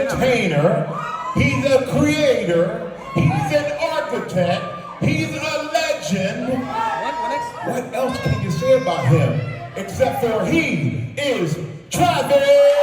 entertainer, he's a creator, he's an architect, he's a legend. What else can you say about him? Except for he is Travis!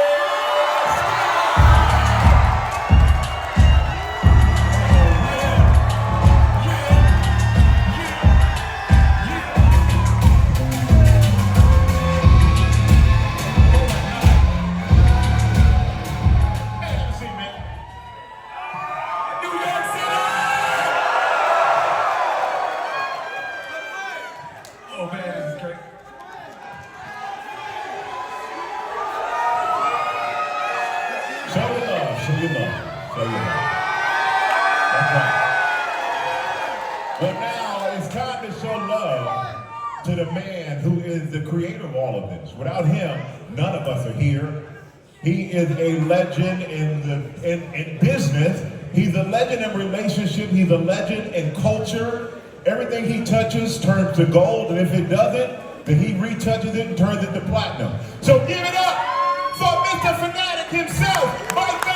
Well, now it's time to show love to the man who is the creator of all of this. Without him, none of us are here. He is a legend in business. He's a legend in relationship. He's a legend in culture. Everything he touches turns to gold, and if it doesn't, then he retouches it and turns it to platinum. So give it up for Mr. Fanatic himself, Michael!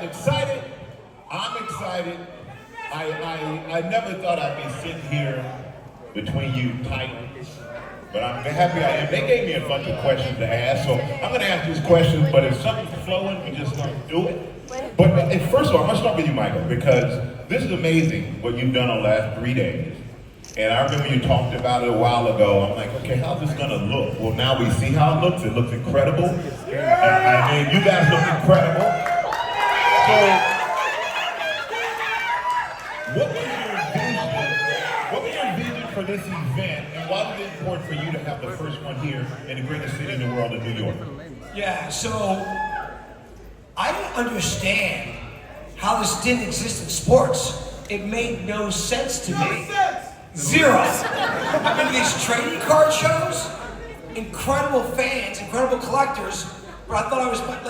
Excited. I'm excited. I never thought I'd be sitting here between you titans, but I'm happy I am. They gave me a bunch of questions to ask, so I'm going to ask these questions, but if something's flowing, we just don't do it. But first of all, I'm going to start with you, Michael, because this is amazing what you've done on the last 3 days. And I remember you talked about it a while ago. I'm like, okay, how's this going to look? Well, now we see how it looks. It looks incredible. I mean, you guys look incredible. So, what was your vision for this event, and why was it important for you to have the first one here in the greatest city in the world of New York? Yeah, so I didn't understand how this didn't exist in sports. It made no sense to me. Zero. I've been to these trading card shows, incredible fans, incredible collectors, but I thought I was like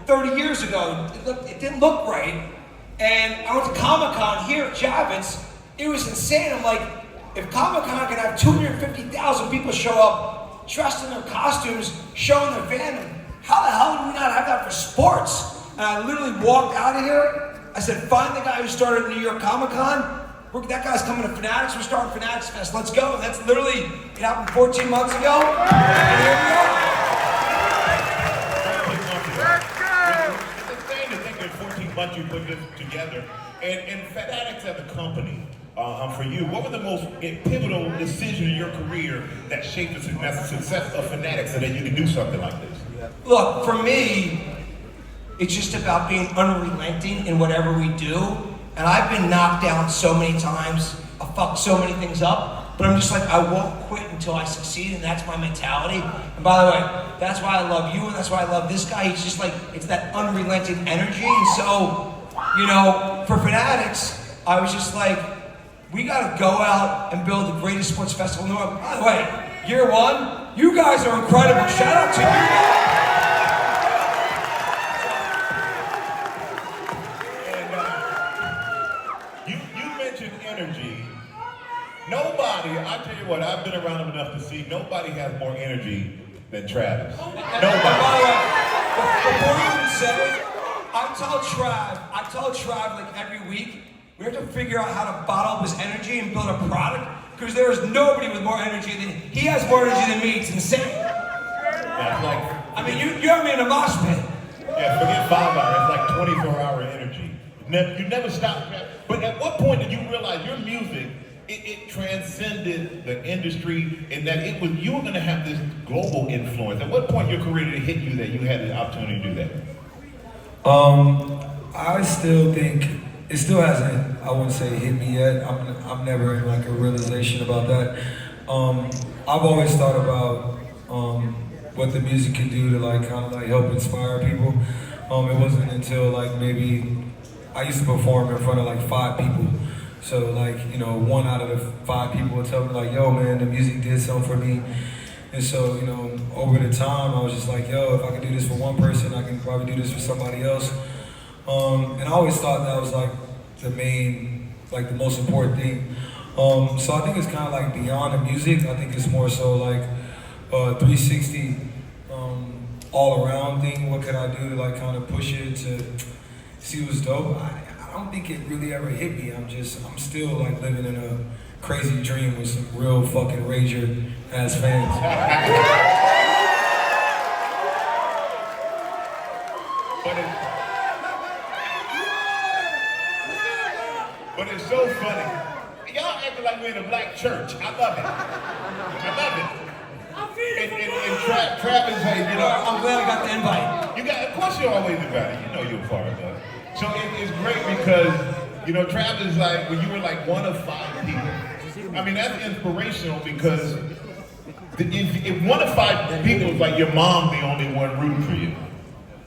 30 years ago. It didn't look right. And I went to Comic-Con here at Javits. It was insane. I'm like, if Comic-Con can have 250,000 people show up, dressed in their costumes, showing their fandom, how the hell do we not have that for sports? And I literally walked out of here. I said, find the guy who started New York Comic-Con. That guy's coming to Fanatics. We're starting Fanatics Fest. Let's go. And that's literally, it happened 14 months ago. And here we are. Bunch you put this together, and Fanatics as a company, for you, what was the most pivotal decision in your career that shaped the success of Fanatics so that you can do something like this? Look, for me, it's just about being unrelenting in whatever we do, and I've been knocked down so many times, I fucked so many things up, but I'm just like, I won't quit until I succeed, and that's my mentality. And by the way, that's why I love you, and that's why I love this guy. He's just like, it's that unrelenting energy. And so, you know, for Fanatics, I was just like, we gotta go out and build the greatest sports festival in the world. By the way, year one, you guys are incredible. Shout out to you. And you mentioned energy. Nobody, I tell you what, I've been around him enough to see, nobody has more energy than Travis. Nobody. Before you even say it, I tell Trav like every week, we have to figure out how to bottle up his energy and build a product, because there is nobody with more energy than he has more energy than me. It's insane. Yeah, like, I mean, you have me in a mosh pit. Yeah, forget 5 hours. It's like 24-hour energy. You never stop. But at what point did you realize your music, it transcended the industry, and that you were going to have this global influence? At what point in your career did it hit you that you had the opportunity to do that? I still think it still hasn't, I wouldn't say hit me yet. I'm never in like a realization about that. I've always thought about what the music can do to like kind of like help inspire people. It wasn't until like maybe I used to perform in front of like 5 people. So like, you know, 1 out of the 5 people would tell me like, yo man, the music did something for me. And so, you know, over the time, I was just like, yo, if I can do this for one person, I can probably do this for somebody else. And I always thought that was like the main, like the most important thing. So I think it's kind of like beyond the music. I think it's more so like 360 all around thing. What could I do to like kind of push it to see what's dope? I don't think it really ever hit me. I'm still like living in a crazy dream with some real fucking rager ass fans. But it's so funny. Y'all acting like we're in a black church. I love it. I love it. And Travis, hey, you know, I'm glad I got the invite. of course you're always invited. You know you're part of that. So it's great because, you know, Travis, like, when you were like one of 5 people, I mean, that's inspirational because if one of 5 people is like your mom, the only one rooting for you,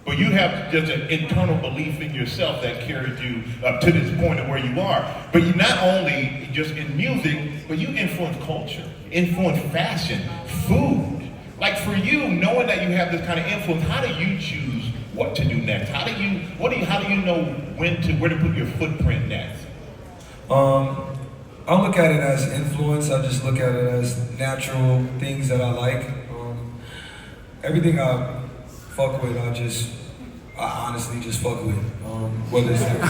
but you have just an internal belief in yourself that carried you up to this point of where you are. But you not only just in music, but you influence culture, influence fashion, food. Like for you, knowing that you have this kind of influence, how do you choose what to do next? How do you know where to put your footprint next? I look at it as influence. I just look at it as natural things that I like. Everything I fuck with, I honestly just fuck with. Whether it's like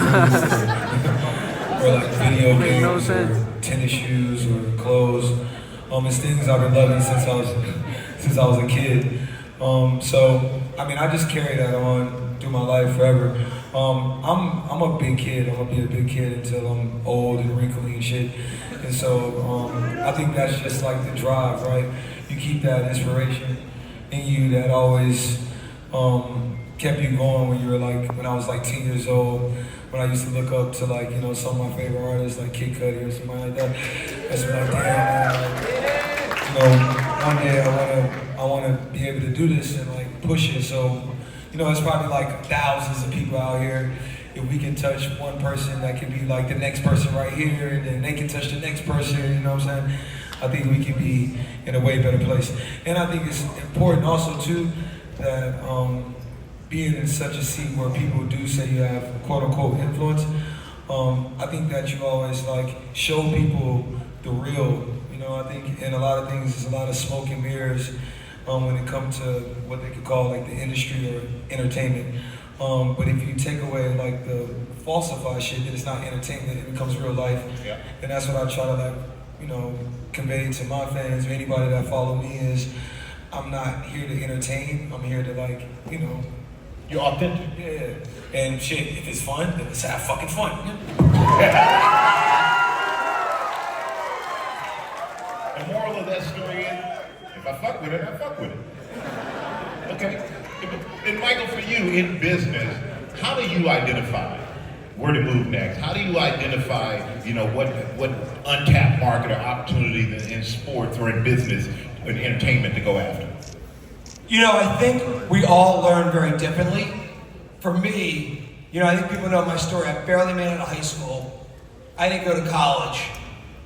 food or like video games or tennis shoes or clothes. It's things I've been loving since I was a kid. So I mean, I just carry that on through my life forever. I'm a big kid. I'm gonna be a big kid until I'm old and wrinkly and shit. And so I think that's just like the drive, right? You keep that inspiration in you that always kept you going when I was like 10 years old. When I used to look up to like, you know, some of my favorite artists like Kid Cudi or somebody like that. That's like, damn, man, like, you know, one day I wanna be able to do this and like push it. So, you know, it's probably like thousands of people out here. If we can touch one person, that could be like the next person right here, and then they can touch the next person, you know what I'm saying? I think we can be in a way better place. And I think it's important also too, that being in such a seat where people do say you have quote unquote influence, I think that you always like show people the real, you know, I think in a lot of things there's a lot of smoke and mirrors when it comes to what they could call like the industry or entertainment. But if you take away like the falsified shit, then it's not entertainment, it becomes real life. Yeah. And that's what I try to like, you know, convey to my fans or anybody that follow me is, I'm not here to entertain, I'm here to like, you know. You're authentic. Yeah. And shit, if it's fun, then let's have fucking fun. The moral of that story is, if I fuck with it, I fuck with it. Okay. And Michael, for you in business, how do you identify where to move next? How do you identify, you know, what untapped market or opportunities in sports or in business and entertainment to go after? You know, I think we all learn very differently. For me, you know, I think people know my story. I barely made it out of high school. I didn't go to college.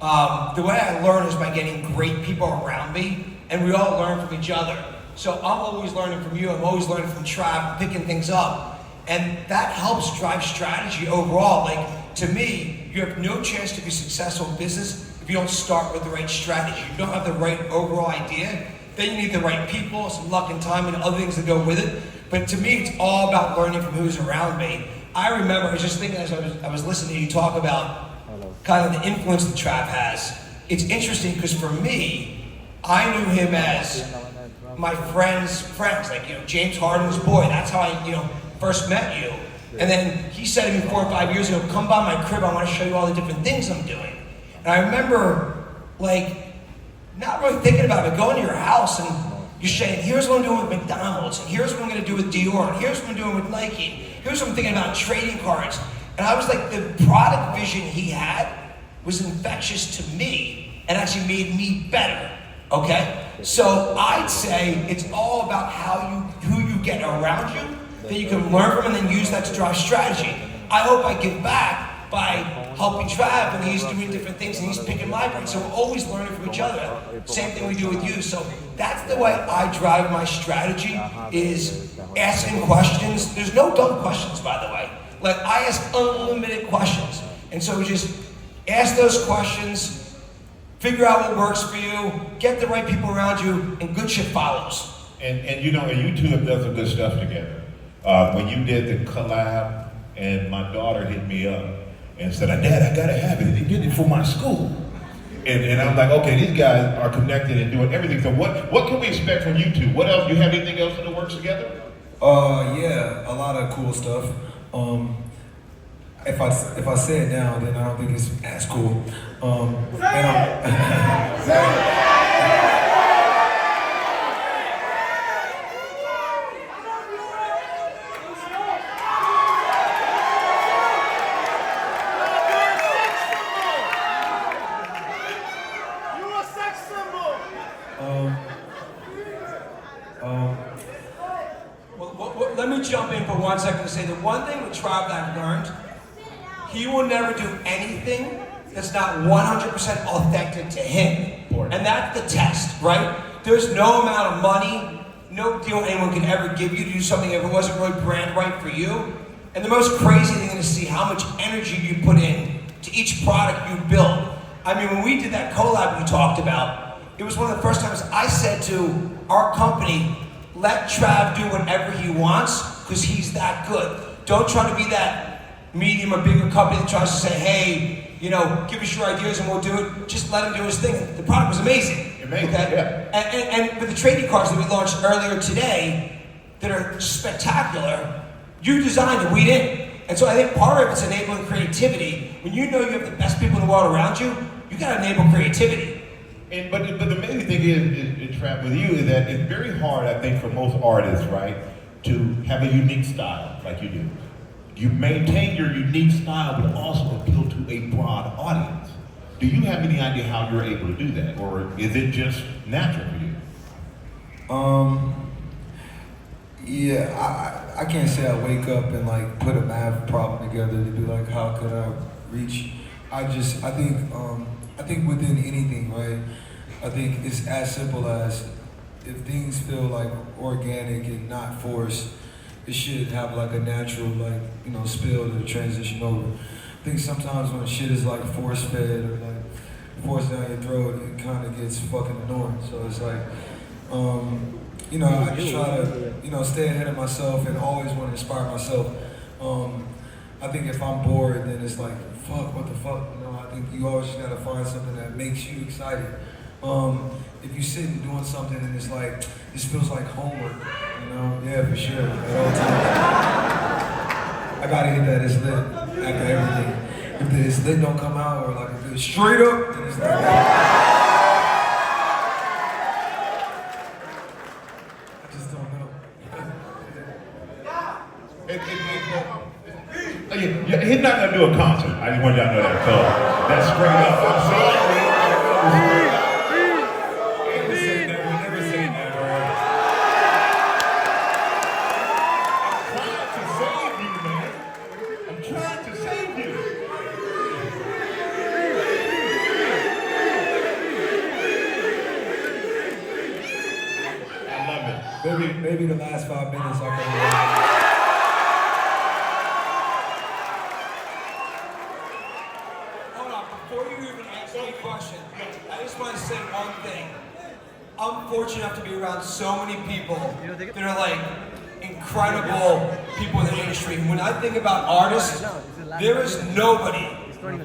The way I learn is by getting great people around me, and we all learn from each other. So I'm always learning from you, I'm always learning from Trav, picking things up. And that helps drive strategy overall. Like, to me, you have no chance to be successful in business if you don't start with the right strategy. If you don't have the right overall idea, then you need the right people, some luck and time and other things that go with it. But to me, it's all about learning from who's around me. I remember, I was just thinking as I was listening to you talk about kind of the influence that Trav has. It's interesting because for me, I knew him as my friends, like, you know, James Harden's boy. That's how I, you know, first met you. And then he said to me 4 or 5 years ago, come by my crib, I want to show you all the different things I'm doing. And I remember, like, not really thinking about it, but going to your house and you're saying, here's what I'm doing with McDonald's, and here's what I'm going to do with Dior, and here's what I'm doing with Nike, here's what I'm thinking about trading cards. And I was like, the product vision he had was infectious to me and actually made me better, okay? So I'd say it's all about who you get around you, that you can learn from and then use that to drive strategy. I hope I give back by helping Trav when he's doing different things and he's picking my brain. So we're always learning from each other. Same thing we do with you. So that's the way I drive my strategy, is asking questions. There's no dumb questions, by the way. Like, I ask unlimited questions. And so we just ask those questions, figure out what works for you, get the right people around you, and good shit follows. And you know, you two have done some good stuff together. When you did the collab, and my daughter hit me up and said, Dad, I gotta have it. They did it for my school. And I'm like, okay, these guys are connected and doing everything. So what can we expect from you two? What else? Do you have anything else in the works together? Yeah, a lot of cool stuff. If I say it now, then I don't think it's as cool. Let me jump in for 1 second to say the one thing with Trav that I've learned, he will never do anything that's not 100% authentic to him. And that's the test, right? There's no amount of money, no deal anyone can ever give you to do something if it wasn't really brand right for you. And the most crazy thing is to see how much energy you put in to each product you build. I mean, when we did that collab you talked about, it was one of the first times I said to our company, let Trav do whatever he wants, because he's that good. Don't try to be that medium or bigger company that tries to say, hey, you know, give us your ideas and we'll do it. Just let him do his thing. The product was amazing. Amazing, okay? Yeah. And with the trading cards that we launched earlier today, that are spectacular, you designed it, we didn't. And so I think part of it's enabling creativity. When you know you have the best people in the world around you, you gotta enable creativity. But the main thing is, Trav, with you, is that it's very hard, I think, for most artists, right, to have a unique style like you do. You maintain your unique style, but also appeal to a broad audience. Do you have any idea how you're able to do that, or is it just natural for you? Yeah, I can't say I wake up and like put a math problem together to be like, how could I reach? I think within anything, right? I think it's as simple as if things feel like organic and not forced, it should have like a natural, like, you know, spill to transition over. I think sometimes when shit is like force fed or like forced down your throat, it kind of gets fucking annoying. So it's like, you know, I just try to, you know, stay ahead of myself and always want to inspire myself. I think if I'm bored, then it's like, fuck, what the fuck? You know, I think you always just gotta find something that makes you excited. If you sit and doing something and it's like, this feels like homework, you know? Yeah, for sure, at all times. I gotta hit that it's lit after everything. If the it's lit don't come out, or like if it's straight up, then it's like, I just don't know. He's not gonna do a concert. I just want y'all to know that. So that's straight up. I'm sorry. Never say never. I'm trying to save you. I love it. Maybe the last 5 minutes I can. Before you even ask me a question, I just want to say one thing. I'm fortunate enough to be around so many people that are like incredible people in the industry. When I think about artists, there is nobody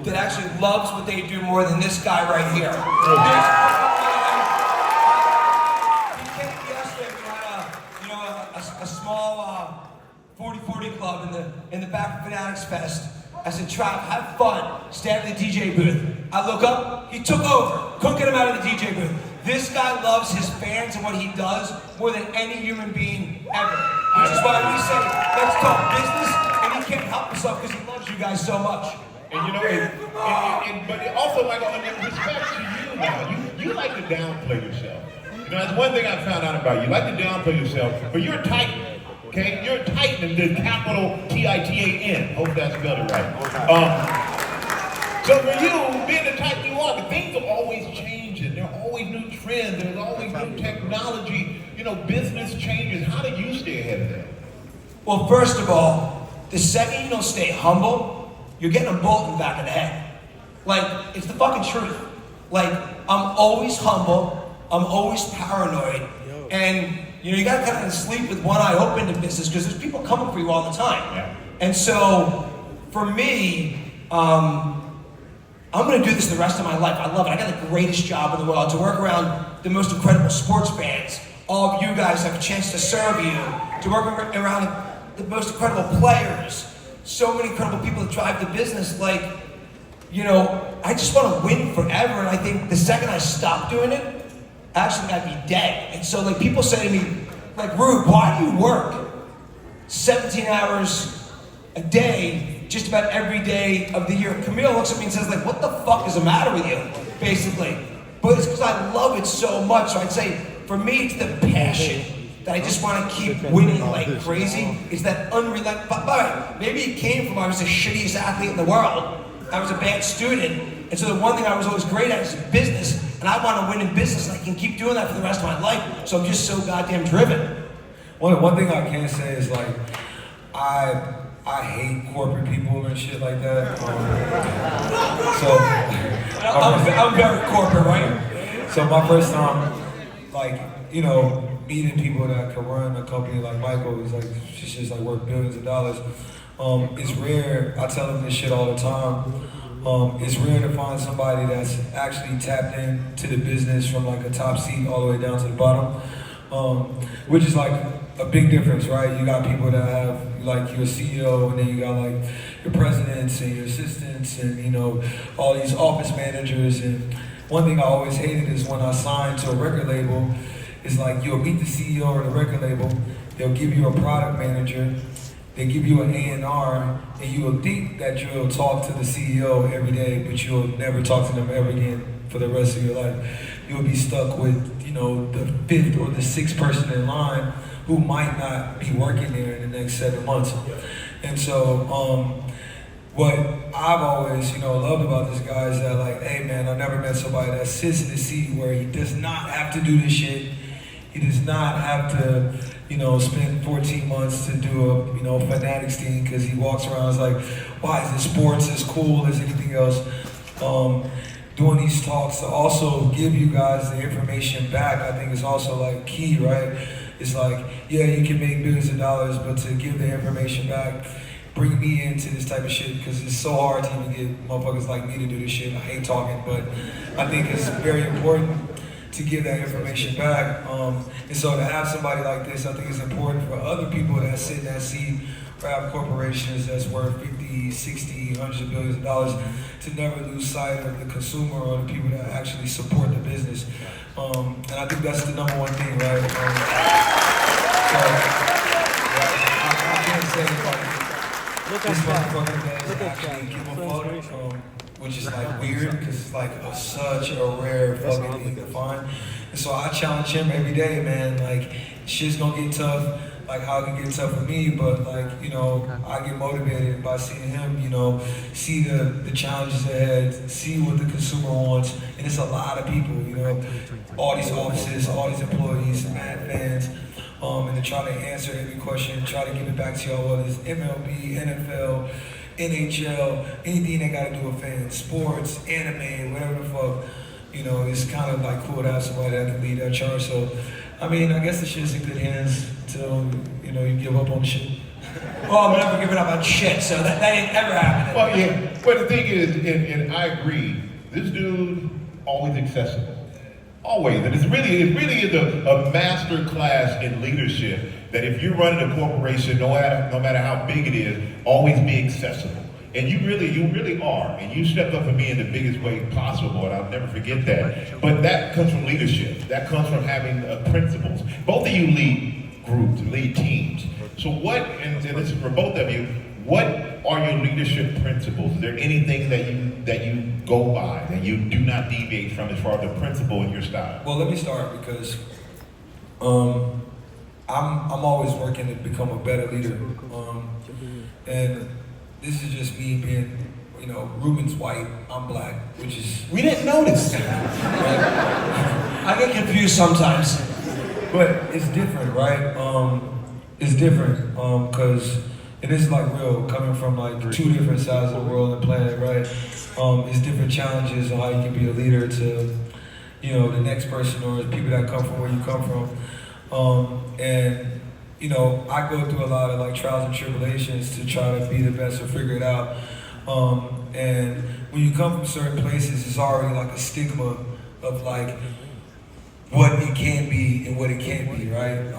that actually loves what they do more than this guy right here. He came yesterday, we had a small 40-40 club in the back of Fanatics Fest. I said, Trav, have fun. Stand in the DJ booth. I look up, he took over. Couldn't get him out of the DJ booth. This guy loves his fans and what he does more than any human being ever. Which is why we say, let's talk business, and he can't help himself because he loves you guys so much. And you know, but also, like, in respect to you now, you like to downplay yourself. You know, that's one thing I found out about you. You like to downplay yourself, but you're a titan. Okay, you're a titan, the capital Titan. Hope that's spelled it right. So for you, being the type you are, things are always changing. There are always new trends. There's always new technology. You know, business changes. How do you stay ahead of that? Well, first of all, the second you don't stay humble, you're getting a bullet in the back of the head. Like, it's the fucking truth. Like, I'm always humble. I'm always paranoid. And, you know, you gotta kind of sleep with one eye open to business because there's people coming for you all the time. Yeah. And so, for me, I'm gonna do this the rest of my life. I love it. I got the greatest job in the world to work around the most incredible sports fans. All of you guys have a chance to serve you, to work around the most incredible players, so many incredible people that drive the business. Like, you know, I just want to win forever. And I think the second I stop doing it, actually I'd be dead. And so, like, people say to me, like, Rube, why do you work 17 hours a day, just about every day of the year? Camille looks at me and says, like, what the fuck is the matter with you, basically? But it's because I love it so much. So I'd say, for me, it's the passion that I just want to keep winning like crazy. It's that unrelenting. But maybe it came from I was the shittiest athlete in the world. I was a bad student. And so the one thing I was always great at is business. And I want to win in business, and I can keep doing that for the rest of my life. So I'm just so goddamn driven. One thing I can say is, like, I hate corporate people and shit like that. I'm very corporate, right? So my first time, like, you know, meeting people that can run a company like Michael is like, it's just like worth billions of dollars. It's rare. I tell them this shit all the time. It's rare to find somebody that's actually tapped into the business from like a top seat all the way down to the bottom, which is like a big difference, right? You got people that have like your CEO, and then you got like your presidents and your assistants, and you know, all these office managers. And one thing I always hated is when I signed to a record label, it's like you'll meet the CEO of the record label, they'll give you a product manager, they give you an A&R, and you will think that you'll talk to the CEO every day, but you'll never talk to them ever again for the rest of your life. You'll be stuck with, you know, the fifth or the sixth person in line who might not be working there in the next 7 months. And so, what I've always, you know, loved about this guy is that, like, hey man, I've never met somebody that sits in the seat where he does not have to do this shit. He does not have to, you know, spend 14 months to do a, you know, Fanatics thing, because he walks around and is like, why is this sports as cool as anything else? Doing these talks to also give you guys the information back, I think is also like key, right? It's like, yeah, you can make billions of dollars, but to give the information back, bring me into this type of shit, because it's so hard to even get motherfuckers like me to do this shit. I hate talking, but I think it's very important to give that information back. And so to have somebody like this, I think it's important for other people that sit in that seat or have corporations that's worth 50, 60, hundreds of billions of dollars to never lose sight of the consumer or the people that actually support the business. And I think that's the number one thing, right? I can't say like, this motherfucker does actually give a fuck, which is like weird, because it's like such a rare fucking thing to find. And so I challenge him every day, man. Like, shit's gonna get tough, like how it can get tough for me, but like, you know, I get motivated by seeing him, you know, see the challenges ahead, see what the consumer wants. And it's a lot of people, you know, all these offices, all these employees, mad fans, and to try to answer every question, try to give it back to y'all, whether it's MLB, NFL, NHL, anything that got to do with fans, sports, anime, whatever the fuck, you know, it's kind of like cool to have somebody that can lead that charge. So, I mean, I guess the shit's in good hands until, you know, you give up on the shit. Well, I'm never giving up on shit, so that ain't ever happening. Well, yeah, but the thing is, and I agree, this dude always accessible. Always, and it really is a master class in leadership, that if you're running a corporation, no matter how big it is, always be accessible. And you really are, and you stepped up for me in the biggest way possible, and I'll never forget that. But that comes from leadership. That comes from having principles. Both of you lead groups, lead teams. So what, and this is for both of you, what are your leadership principles? Is there anything that you go by, that you do not deviate from as far as the principle in your style? Well, let me start, because I'm always working to become a better leader. And this is just me being, you know, Rubin's white, I'm black, which is... We didn't notice. I get confused sometimes. But it's different, right? It's different, cause, and this is like real, coming from like two different sides of the world and planet, right? It's different challenges on how you can be a leader to, you know, the next person or the people that come from where you come from. And, you know, I go through a lot of like trials and tribulations to try to be the best or figure it out. And when you come from certain places, it's already like a stigma of like what it can be and what it can't be, right?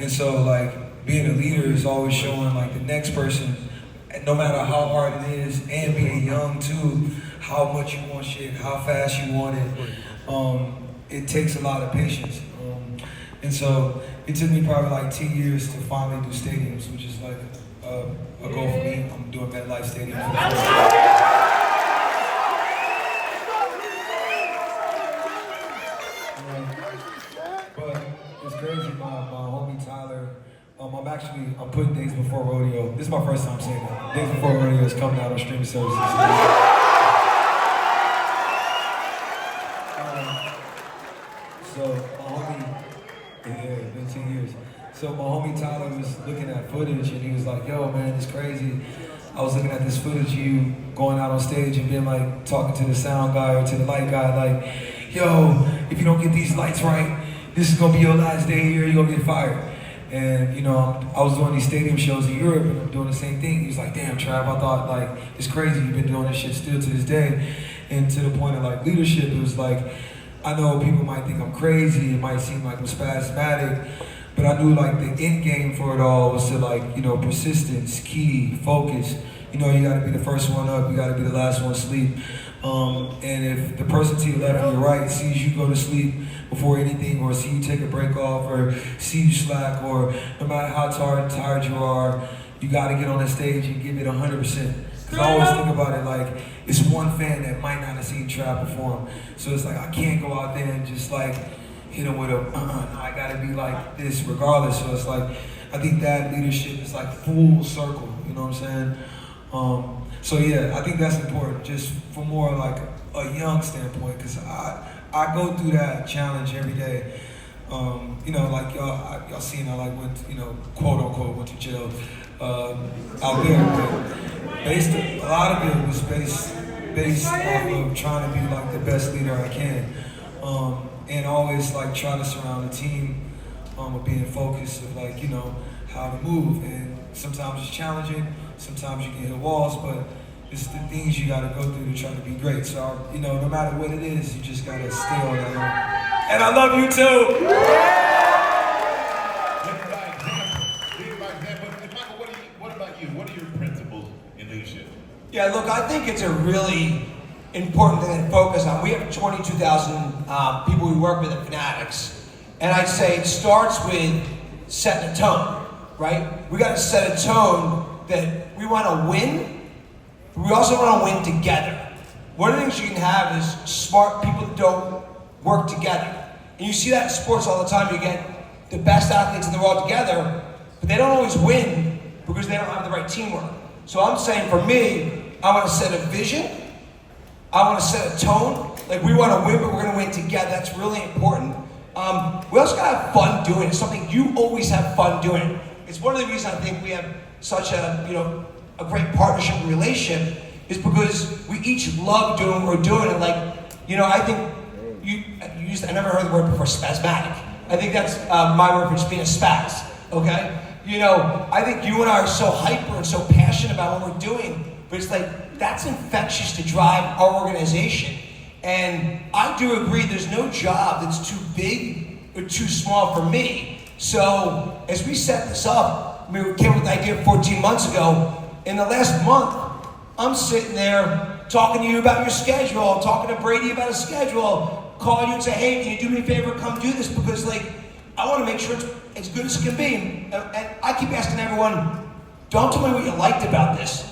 And so like being a leader is always showing like the next person, no matter how hard it is, and being young too, how much you want shit, how fast you want it. It takes a lot of patience. And so it took me probably like 10 years to finally do stadiums, which is like a goal for me. I'm doing MetLife Stadium for the first time. But it's crazy, my homie Tyler, I'm putting Days Before Rodeo. This is my first time saying that. Days Before Rodeo is coming out on streaming services. So my homie, it's been 2 years. So my homie Tyler was looking at footage and he was like, yo man, it's crazy. I was looking at this footage of you going out on stage and being like, talking to the sound guy or to the light guy, like, yo, if you don't get these lights right, this is gonna be your last day here, you're gonna get fired. And you know, I was doing these stadium shows in Europe and I'm doing the same thing. He was like, damn Trav, I thought like, it's crazy, you've been doing this shit still to this day. And to the point of like leadership, it was like, I know people might think I'm crazy, it might seem like I'm spasmatic, but I knew like the end game for it all was to like, you know, persistence, key, focus. You know, you gotta be the first one up, you gotta be the last one asleep. And if the person to your left and your right sees you go to sleep before anything, or see you take a break off, or see you slack, or no matter how tired you are, you gotta get on the stage and give it 100%. Because I always think about it like, it's one fan that might not have seen Trav perform. So it's like, I can't go out there and just like, hit him with a, no, I gotta be like this regardless. So it's like, I think that leadership is like full circle, you know what I'm saying? So yeah, I think that's important, just from more like a young standpoint, because I go through that challenge every day. You know, like y'all seen I like went, you know, quote unquote, went to jail out there, but a lot of it was based off of trying to be like the best leader I can, and always like try to surround the team of being focused of like, you know, how to move. And sometimes it's challenging, sometimes you can hit walls, but it's the things you gotta go through to try to be great. So, you know, no matter what it is, you just gotta stay on that line. And I love you too! Michael, what about you? What are your principles in leadership? Yeah, look, I think it's a really important thing to focus on. We have 22,000 people we work with at Fanatics. And I'd say it starts with setting a tone, right? We gotta set a tone that we wanna win, but we also wanna win together. One of the things you can have is smart people that don't work together. And you see that in sports all the time. You get the best athletes in the world together, but they don't always win because they don't have the right teamwork. So I'm saying for me, I wanna set a vision, I wanna set a tone, like we wanna win, but we're gonna win together. That's really important. We also gotta have fun doing it. It's something you always have fun doing. It's one of the reasons I think we have such a, you know, a great partnership and relationship is because we each love doing what we're doing. And like, you know, I think I never heard the word before, spasmatic. I think that's my word for just being a spaz, okay? You know, I think you and I are so hyper and so passionate about what we're doing, but it's like, that's infectious to drive our organization. And I do agree there's no job that's too big or too small for me. So as we set this up, I mean, we came up with the idea 14 months ago. In the last month, I'm sitting there talking to you about your schedule, talking to Brady about his schedule, calling you and say, hey, can you do me a favor, come do this? Because like, I want to make sure it's as good as it can be. And I keep asking everyone, don't tell me what you liked about this.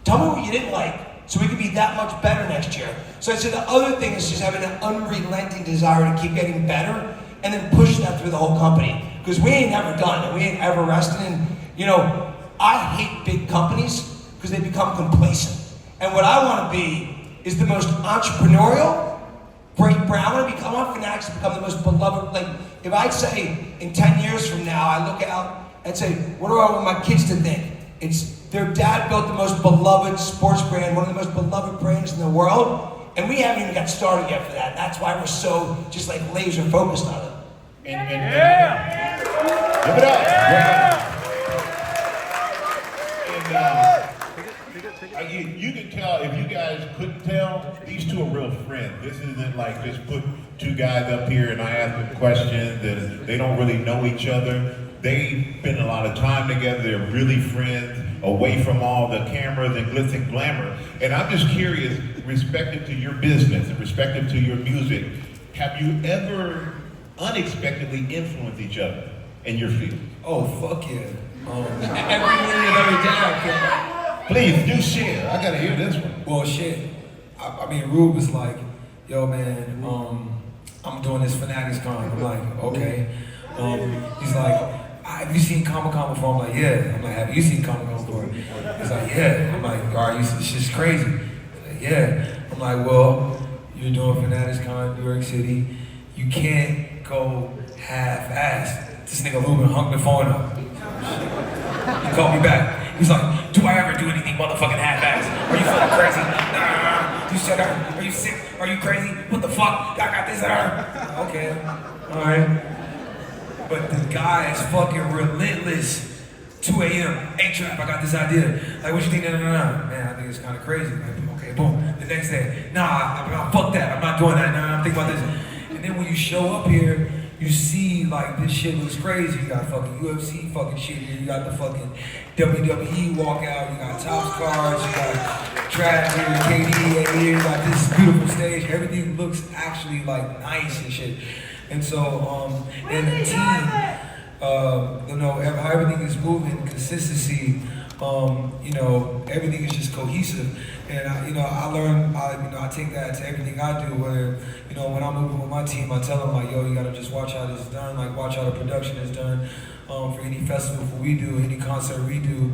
Tell me what you didn't like, so we can be that much better next year. So I said the other thing is just having an unrelenting desire to keep getting better and then push that through the whole company. Because we ain't never done it, we ain't ever rested. And you know, I hate big companies because they become complacent. And what I want to be is the most entrepreneurial, great brand. I want Fanatics to become the most beloved. Like, if I'd say in 10 years from now, I look out and say, what do I want my kids to think? It's their dad built the most beloved sports brand, one of the most beloved brands in the world, and we haven't even got started yet for that. That's why we're so just like laser focused on it. Give it up. And you can tell, if you guys couldn't tell, these two are real friends. This isn't like just put two guys up here and I ask them questions and they don't really know each other. They spend a lot of time together. They're really friends, away from all the cameras and glitz and glamour. And I'm just curious, respective to your business and respective to your music, have you ever unexpectedly influenced each other in your field? Oh, fuck yeah. Every minute of every day I can. Please do share. I gotta hear this one. Well, shit. I mean, Rube was like, yo, man, I'm doing this Fanatics Con. I'm like, okay. He's like, have you seen Comic-Con before? I'm like, yeah. I'm like, have you seen Comic-Con before? He's like, yeah. I'm like, all right, it's just crazy. He's like, yeah. I'm like, well, you're doing Fanatics Con, New York City. You can't go half-assed. This nigga Rubin hung the phone up. He called me back. He's like, do I ever do anything motherfucking half-assed? Are you fucking crazy? Nah. You shut up. Are you sick? Are you crazy? What the fuck? I got this. Okay. All right. But the guy is fucking relentless. 2 a.m. Hey, Trap, I got this idea. Like, what you think? No. Man, I think it's kind of crazy. Like, okay, boom. The next day, nah, fuck that. I'm not doing that. Nah, I'm thinking about this. And then when you show up here, you see, like, this shit looks crazy. You got fucking UFC fucking shit here. You got the fucking WWE walkout. You got Topps cards. You got Trap here, KD here. You got this beautiful stage. Everything looks actually, like, nice and shit. And so, and the team, you know, how everything is moving, consistency, you know, everything is just cohesive. And I learn, I take that to everything I do. Where, you know, when I'm moving with my team, I tell them like, yo, you gotta just watch how this is done. Like, watch how the production is done. For any festival we do, any concert we do,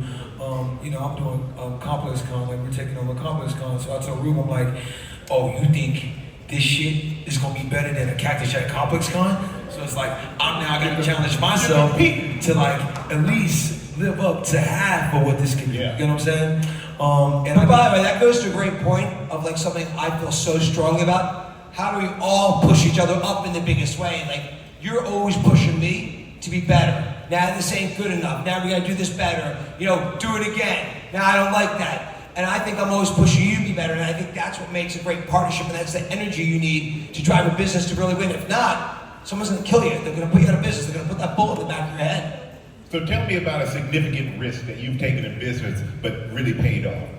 you know, I'm doing Complex Con. Like, we're taking over Complex Con. So I told Rubin, I'm like, oh, you think this shit is gonna be better than a Cactus Jack Complex Con? So it's like, I'm now gonna challenge myself to like at least live up to half of what this can be. Yeah. You know what I'm saying? And by the way, that goes to a great point of like something I feel so strongly about. How do we all push each other up in the biggest way? Like, you're always pushing me to be better. Now this ain't good enough. Now we gotta do this better. You know, do it again. Now I don't like that. And I think I'm always pushing you to be better, and I think that's what makes a great partnership, and that's the energy you need to drive a business to really win. If not, someone's gonna kill you. They're gonna put you out of business. They're gonna put that bullet in the back of your head. So tell me about a significant risk that you've taken in business, but really paid off.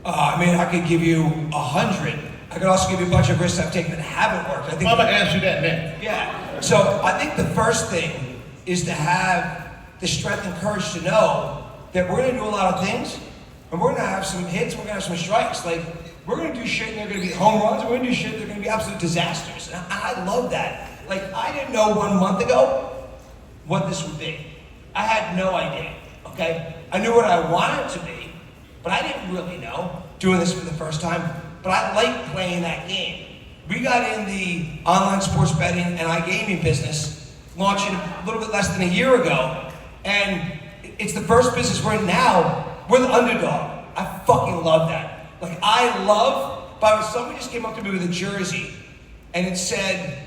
I mean, I could give you 100. I could also give you a bunch of risks I've taken that haven't worked. I think I'm gonna ask you that next. Yeah. So I think the first thing is to have the strength and courage to know that we're gonna do a lot of things, and we're gonna have some hits, we're gonna have some strikes. Like, we're gonna do shit and they're gonna be home runs, and we're gonna do shit and they're gonna be absolute disasters. And I love that. Like, I didn't know 1 month ago what this would be. I had no idea, okay? I knew what I wanted it to be, but I didn't really know, doing this for the first time. But I like playing that game. We got in the online sports betting and iGaming business, launching a little bit less than a year ago, and it's the first business we're in now. We're the underdog. I fucking love that. Like, but somebody just came up to me with a jersey, and it said,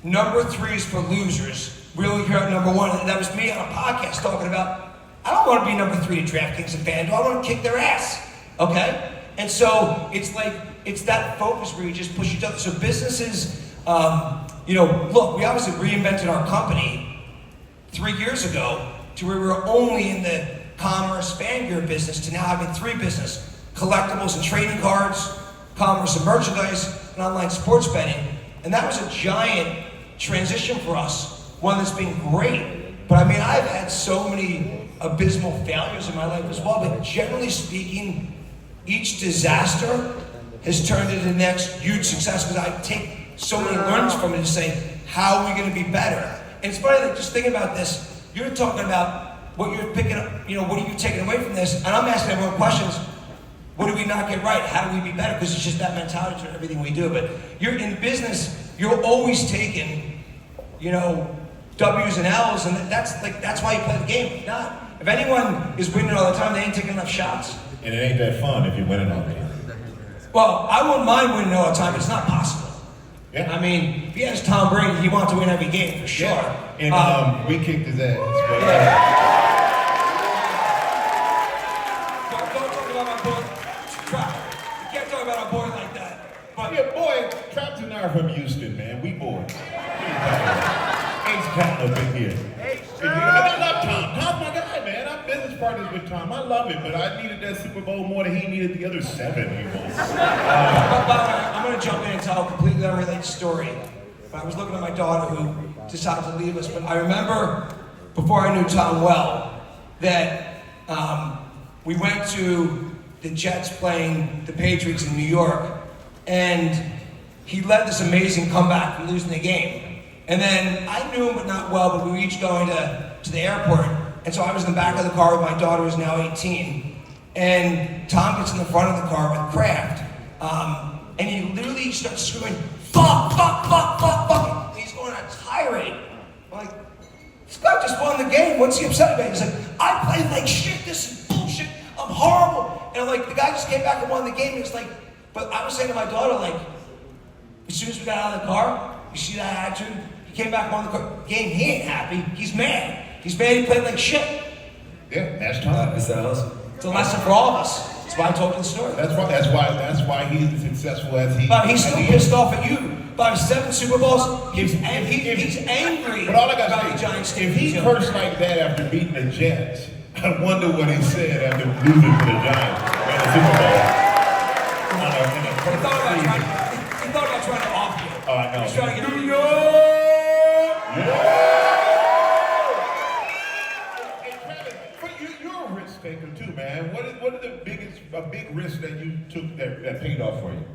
"Number 3 is for losers. We only care about number 1." And that was me on a podcast talking about, I don't want to be number 3 to DraftKings and FanDuel. I want to kick their ass, okay? And so it's like, it's that focus where you just push each other. So businesses, you know, look, we obviously reinvented our company 3 years ago to where we were only in the commerce fan gear business to now having 3 businesses: collectibles and trading cards, commerce and merchandise, and online sports betting. And that was a giant transition for us, one that's been great. But I mean, I've had so many abysmal failures in my life as well, but generally speaking, each disaster has turned into the next huge success, because I take so many learnings from it to say, how are we going to be better? And it's funny, like, just think about this. You're talking about what you're picking up, you know, what are you taking away from this? And I'm asking everyone questions. What do we not get right? How do we be better? Because it's just that mentality to everything we do. But you're in business, you're always taking, you know, W's and L's, and that's why you play the game. If not, if anyone is winning all the time, they ain't taking enough shots. And it ain't that fun if you're winning all the time. Well, I wouldn't mind winning all the time. It's not possible. Yeah. I mean, if he has Tom Brady, he wants to win every game for sure. Yeah. And we kicked his ass. But, Don't talk about my boy, Trap. You can't talk about our boy like that. But yeah, boy, Trap's and I are from Houston, man. We boys. Ace Pat up in here. And I love Tom. Tom's my guy, man. I'm business partners with Tom. I love it, but I needed that Super Bowl more than he needed the other 7 he won. I'm going to jump in and tell a completely unrelated story. But I was looking at my daughter who decided to leave us. But I remember, before I knew Tom well, that we went to the Jets playing the Patriots in New York. And he led this amazing comeback from losing the game. And then I knew him, but not well, but we were each going to the airport. And so I was in the back of the car with my daughter, who's now 18. And Tom gets in the front of the car with Kraft. And he literally starts screaming, fuck, fuck, fuck, fuck, fuck. And he's going on a tirade. I'm like, this guy just won the game. What's he upset about? He's like, I played like shit. This is bullshit. I'm horrible. And I'm like, the guy just came back and won the game. And it's like, but I was saying to my daughter, like, as soon as we got out of the car, you see that attitude? He came back on the game. He ain't happy. He's mad. He's mad he played like shit. Yeah, that's Tom. It's It's a lesson for all of us. That's why I told you the story. That's why he's as successful as he. But he's still pissed off at you. By 7 Super Bowls, he's angry But all I gotta about the say, Giants. if he cursed like that after beating the Jets, I wonder what he said after losing to the Giants in the Super Bowl. He thought about trying to off you. Oh, I know. He's trying to get New York! Hey, Travis, but you're a risk taker too, man. What are the big risks that you took that paid off for you?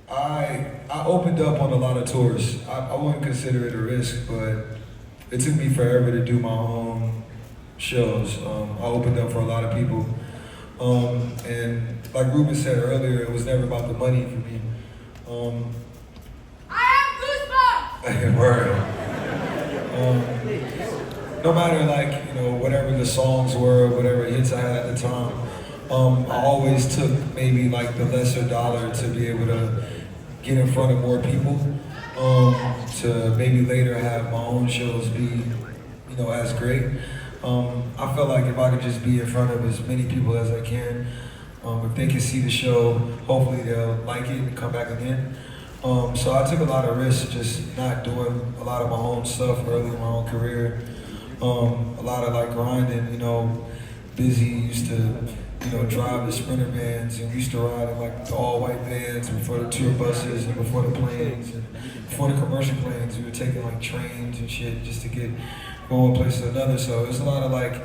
I opened up on a lot of tours. I wouldn't consider it a risk, but it took me forever to do my own shows. I opened up for a lot of people. And like Rubin said earlier, it was never about the money for me. I have goosebumps! Word. No matter like, you know, whatever the songs were, whatever hits I had at the time, I always took maybe like the lesser dollar to be able to get in front of more people, to maybe later have my own shows be, you know, as great. I felt like if I could just be in front of as many people as I can, if they can see the show, hopefully they'll like it and come back again. So I took a lot of risks just not doing a lot of my own stuff early in my own career. A lot of like grinding, you know, busy, used to, you know, drive the Sprinter vans and used to ride in like the all-white vans before the tour buses and before the planes and before the commercial planes. We were taking like trains and shit just to get from one place to another. So it's a lot of like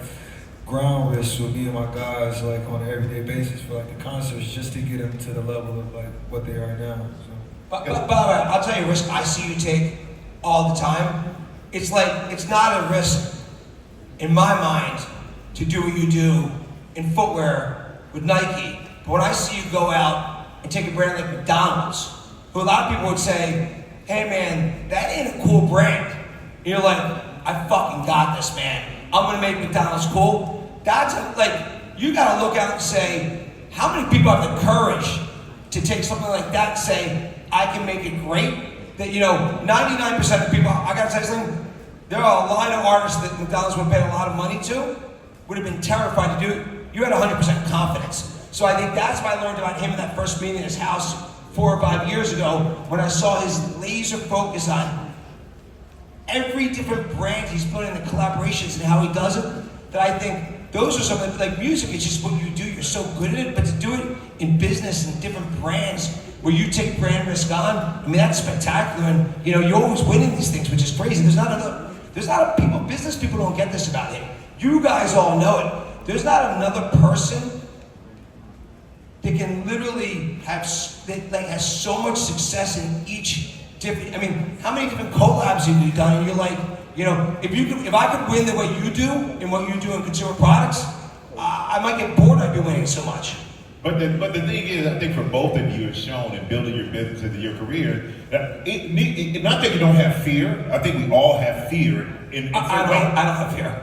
ground risks with me and my guys like on an everyday basis for like the concerts just to get them to the level of like what they are now. So. By the way, I'll tell you a risk I see you take all the time. It's like, it's not a risk in my mind to do what you do in footwear with Nike. But when I see you go out and take a brand like McDonald's, who a lot of people would say, hey man, that ain't a cool brand. And you're like, I fucking got this, man. I'm gonna make McDonald's cool. That's you gotta look out and say, how many people have the courage to take something like that and say, I can make it great? That, you know, 99% of people, I gotta tell you something, there are a line of artists that McDonald's would pay a lot of money to, would have been terrified to do it. You had 100% confidence. So I think that's what I learned about him in that first meeting in his house 4 or 5 years ago, when I saw his laser focus on every different brand he's put in the collaborations and how he does it, that I think those are some of the, like music, it's just what you do, you're so good at it, but to do it in business and different brands, where you take brand risk on, I mean, that's spectacular, and you know, you're always winning these things, which is crazy. There's not people, business people don't get this about him. You guys all know it. There's not another person that can literally have, that like has so much success in each different, I mean, how many different collabs have you done? And you're like, you know, if I could win the way you do and what you do in consumer products, I might get bored of winning so much. But the thing is, I think for both of you, it's shown in building your business and your career, that not that you don't have fear. I think we all have fear. I don't have fear.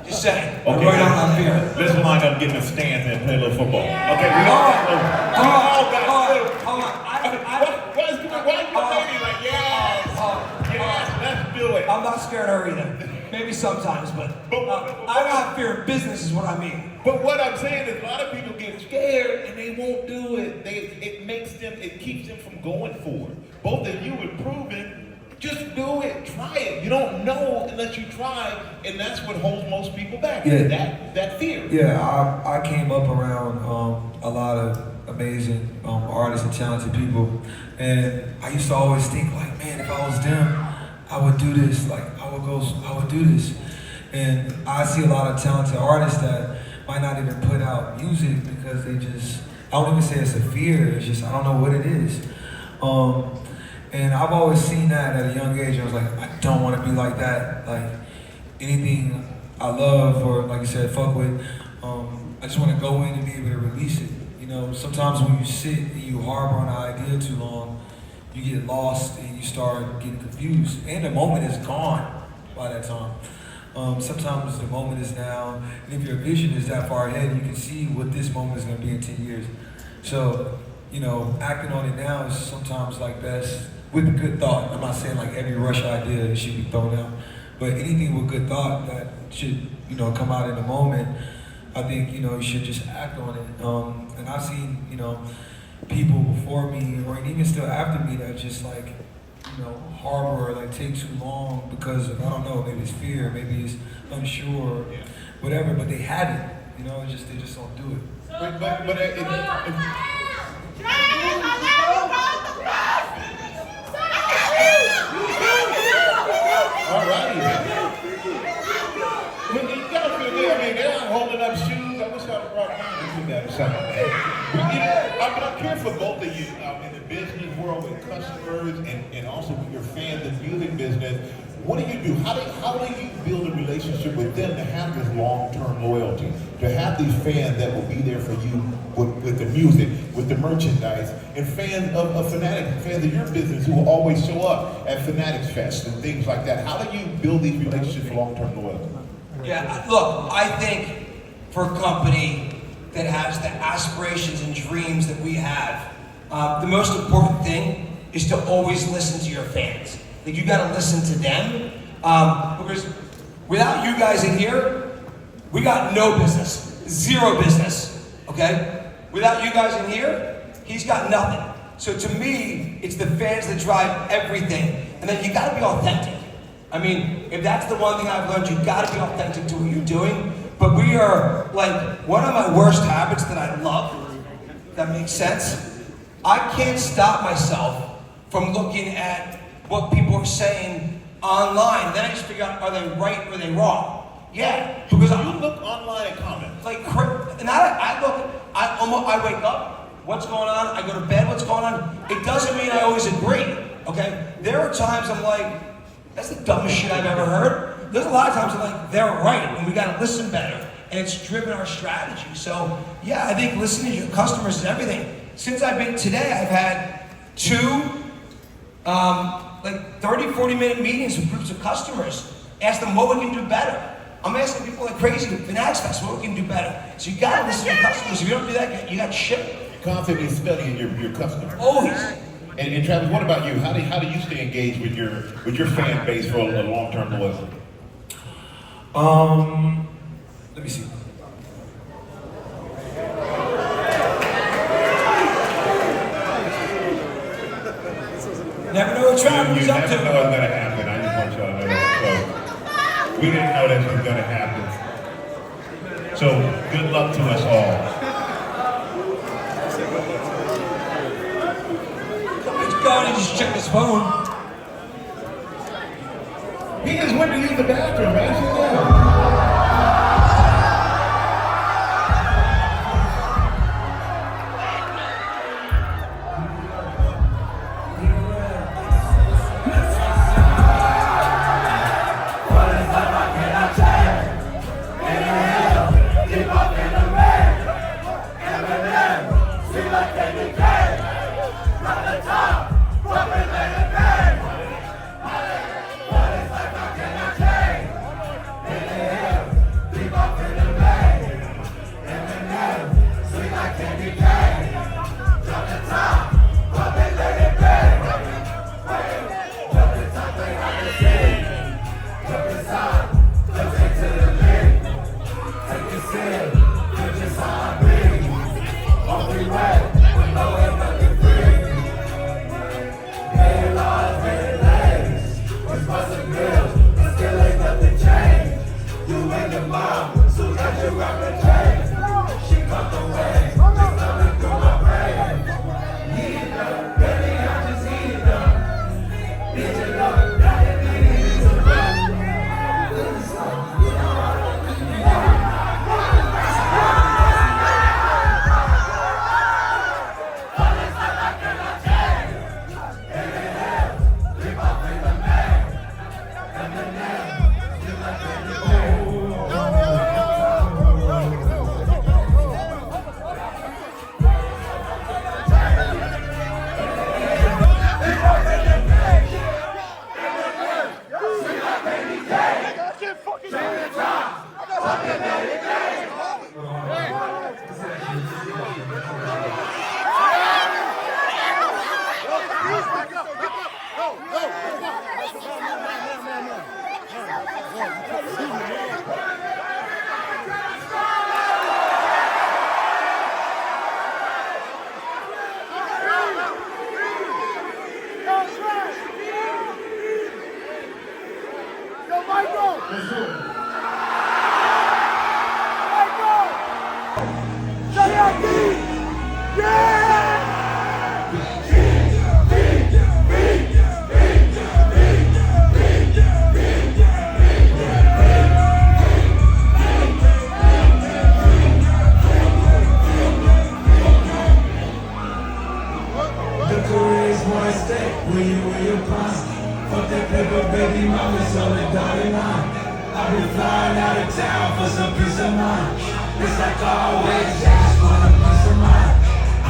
Just saying. Okay, I really don't have fear. Let's line up, get in the stands, and play a little football. Okay, we all got little. Hold on. Why is your lady like, yes, let's do it? I'm not scared of her either. Maybe sometimes, but I don't have fear of business is what I mean. But what I'm saying is a lot of people get scared and they won't do it. It keeps them from going forward. Both of you have proven, just do it, try it. You don't know unless you try, and that's what holds most people back. Yeah. That fear. Yeah, I came up around a lot of amazing artists and talented people, and I used to always think like, man, if I was them, I would do this. Like I would do this. And I see a lot of talented artists that might not even put out music because they just, I don't even say it's a fear, it's just, I don't know what it is. And I've always seen that at a young age. I was like, I don't want to be like that. Like anything I love or like you said, fuck with, I just want to go in and be able to release it. You know, sometimes when you sit and you harbor on an idea too long, you get lost and you start getting confused. And the moment is gone by that time. Sometimes the moment is now, and if your vision is that far ahead, you can see what this moment is going to be in 10 years. So, you know, acting on it now is sometimes like best with a good thought. I'm not saying like every rush idea should be thrown out, but anything with good thought that should, you know, come out in the moment, I think, you know, you should just act on it. And I've seen, you know, people before me, or even still after me, that just like, you know, harbor or like take too long because of, I don't know, maybe it's fear, maybe it's unsure, whatever, but they haven't, you know, they just don't do it. All righty. Well, you gotta feel good. I mean, they're not holding up shoes. I wish I brought mine. I'm here for both of you in the business world with customers and also with your fans in the music business. What do you do? How do you build a relationship with them to have this long-term loyalty? To have these fans that will be there for you with the music, with the merchandise, and fans of Fanatics, fans of your business who will always show up at Fanatics Fest and things like that. How do you build these relationships for long-term loyalty? Yeah, look, I think for a company that has the aspirations and dreams that we have, the most important thing is to always listen to your fans. Like, you gotta listen to them, because without you guys in here, we got no business, zero business, okay? Without you guys in here, he's got nothing. So to me, it's the fans that drive everything, and then you gotta be authentic. I mean, if that's the one thing I've learned, you gotta be authentic to what you're doing. But we are, like, one of my worst habits that I love, that makes sense, I can't stop myself from looking at what people are saying online. Then I just figure out, are they right or are they wrong? Yeah, because you look online and comment. Like, and I wake up, what's going on? I go to bed, what's going on? It doesn't mean I always agree, okay? There are times I'm like, that's the dumbest shit I've ever heard. There's a lot of times I'm like, they're right, and we gotta listen better. And it's driven our strategy. So, yeah, I think listening to your customers is everything. Since I've been today, I've had 2 like 30, 40-minute meetings with groups of customers. Ask them what we can do better. I'm asking people like crazy at Fanatics Fest what we can do better. So you gotta listen to your customers. If you don't do that, you got shit. You're constantly studying your customers. Always. And Travis, what about you? How do you stay engaged with your fan base for a long-term loyalty? Let me see. Never know what Travis is up to. You never know what's gonna happen. I just want y'all to know that. So we didn't know that was gonna happen. So good luck to us all. He's gone and just checked his phone. He just went to use the bathroom, man. Sit down. Fuck that paper, baby, mama, so the dotted line. I've been flying out of town for some peace of mind. It's like always, I just want a peace of mind.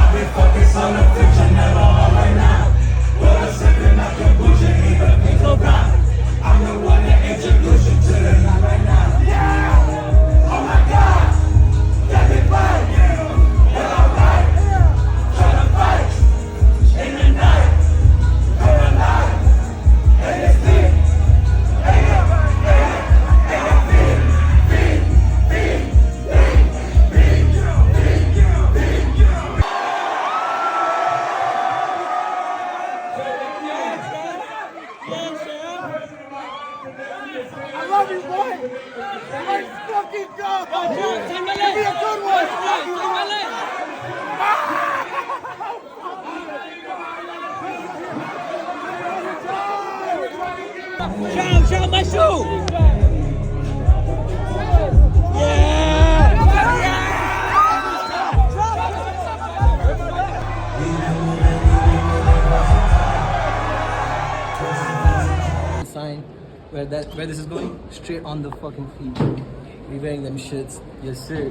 I've been focused on the future, never on right now. Well, I'm sipping out kombucha, even a pink blind. I'm the one that introduced you to the night right now. Yeah! Oh my God! That big fight! Well, alright. Try to fight in the night. Come alive. And it's deep. I love you, boy. Let's fucking go. Give me a good one. Shout my shoe! Yeah! Sign where this is going? Straight on the fucking feet. We wearing them shits. Yes, sir.